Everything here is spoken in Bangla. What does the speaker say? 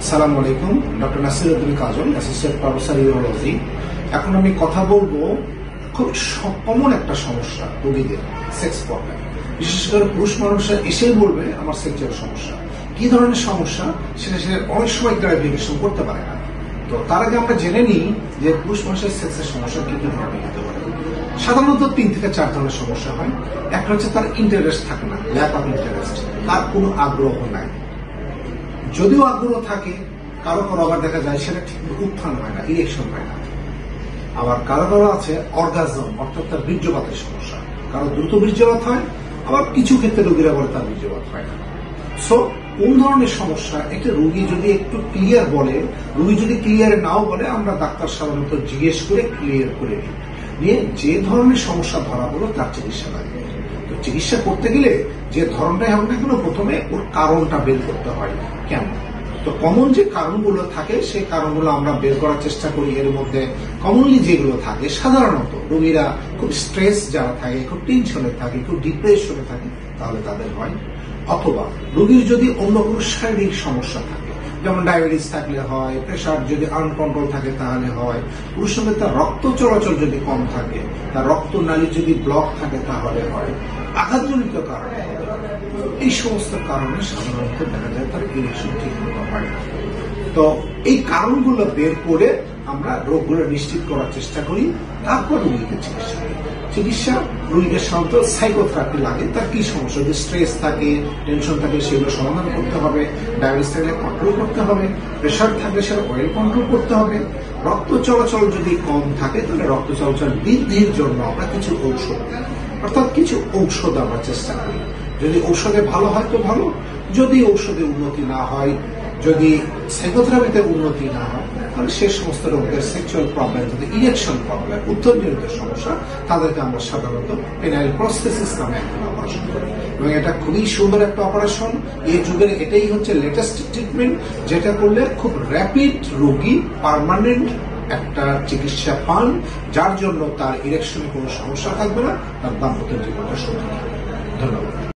আসসালামু আলাইকুম, ডক্টর নাসিরউদ্দিন কাজল, অ্যাসোসিয়েট প্রফেসর ইউরোলজি। এখন আমি কথা বলবো খুব কমন একটা সমস্যা রোগীদের, সেক্স প্রবলেম। বিশেষ করে পুরুষ মানুষরা এসেই বলবে আমার সেক্সুয়াল সমস্যা। কি ধরনের সমস্যা সেটা সে অনেক সময় ক্লারিফিকেশন করতে পারে না। তো তার আগে আমরা জেনে নিই যে পুরুষ মানুষের সেক্সের সমস্যা কি কি ধরনের হতে পারে। সাধারণত 3 থেকে 4 ধরনের সমস্যা হয়। একটা হচ্ছে তার ইন্টারেস্ট থাকে না, ল্যাক অফ ইন্টারেস্ট, তার কোনো আগ্রহ নাই। যদিও আগ্রহ থাকে, কারো কারো আবার দেখা যায় সেটা ঠিক উত্থান হয় না, ইরেকশন হয় না। আবার কারো কারো আছে অর্গাজম, অর্থাৎ তার বীর্যপাতের সমস্যা। কারো দ্রুত বীর্যপাত হয়, আবার কিছু ক্ষেত্রে রোগীরা বলে তার বীর্যপাত হয় না। সো কোন ধরনের সমস্যা এটা রোগী যদি একটু ক্লিয়ার বলে, রোগী যদি ক্লিয়ার নাও বলে, আমরা ডাক্তার সাধারণত জিজ্ঞেস করে ক্লিয়ার করে নিয়ে যে ধরনের সমস্যা ধরা পড়লো তার চিকিৎসা লাগবে। তো চিকিৎসা করতে গেলে যে ধরনটাই হোক না কেন, প্রথমে ওর কারণটা বের করতে হয় কেন। তো কমন যে কারণগুলো থাকে সেই কারণগুলো আমরা বের করার চেষ্টা করি। এর মধ্যে কমনলি যেগুলো থাকে, সাধারণত রোগীরা খুব স্ট্রেস যারা থাকে, খুব টেনশনে থাকে, খুব ডিপ্রেশনে থাকে, তাহলে তাদের হয়। অথবা রোগীর যদি অন্য কোনো শারীরিক সমস্যা থাকে, যেমন ডায়াবেটিস থাকলে হয়, প্রেশার যদি আনকন্ট্রোল থাকে তাহলে হয়, পুরুষ সঙ্গে তার রক্ত চলাচল যদি কম থাকে, তার রক্ত নালী যদি ব্লক থাকে তাহলে হয়, আঘাতজনিত কারণে, এই সমস্ত কারণে সাধারণত দেখা যায় তার ইরেকশন ঠিক মতো হয় না। তো এই কারণগুলো বের করে আমরা রোগগুলো নিশ্চিত করার চেষ্টা করি, তারপর রোগীকে চিকিৎসা করি। চিকিৎসা রোগীকে সাধারণত সাইকোথেরাপি লাগে। তার কি সমস্যা, যদি স্ট্রেস থাকে, টেনশন থাকে, সেগুলো সমাধান করতে হবে। ডায়াবেটিস থাকলে কন্ট্রোল করতে হবে, প্রেশার থাকলে সেটা অয়েল কন্ট্রোল করতে হবে। রক্ত চলাচল যদি কম থাকে তাহলে রক্ত চলাচল বৃদ্ধির জন্য আমরা কিছু ঔষধ দিই, অর্থাৎ কিছু ঔষধ আমরা চেষ্টা করি। যদি ঔষধে ভালো হয় তো ভালো, যদি ঔষধে উন্নতি না হয়, যদি সাইকোথেরাপিতে উন্নতি না হয়, তাহলে সে সমস্ত রোগীদের সেক্সুয়াল প্রবলেম, যদি ইরেকশন প্রবলেম, উত্তরজনিত সমস্যা, তাদেরকে আমরা সাধারণত পেনাইল প্রস্থেসিস নামে একটা অপারেশন করি। এবং এটা খুবই সুন্দর একটা অপারেশন। এই যুগের এটাই হচ্ছে লেটেস্ট ট্রিটমেন্ট, যেটা করলে খুব র্যাপিড রোগী পার্মানেন্ট একটা চিকিৎসা পান, যার জন্য তার ইরেকশনে কোনো সমস্যা থাকবে না, তার দাম্পত্য জীবনটা সুন্দর থাকবে। ধন্যবাদ।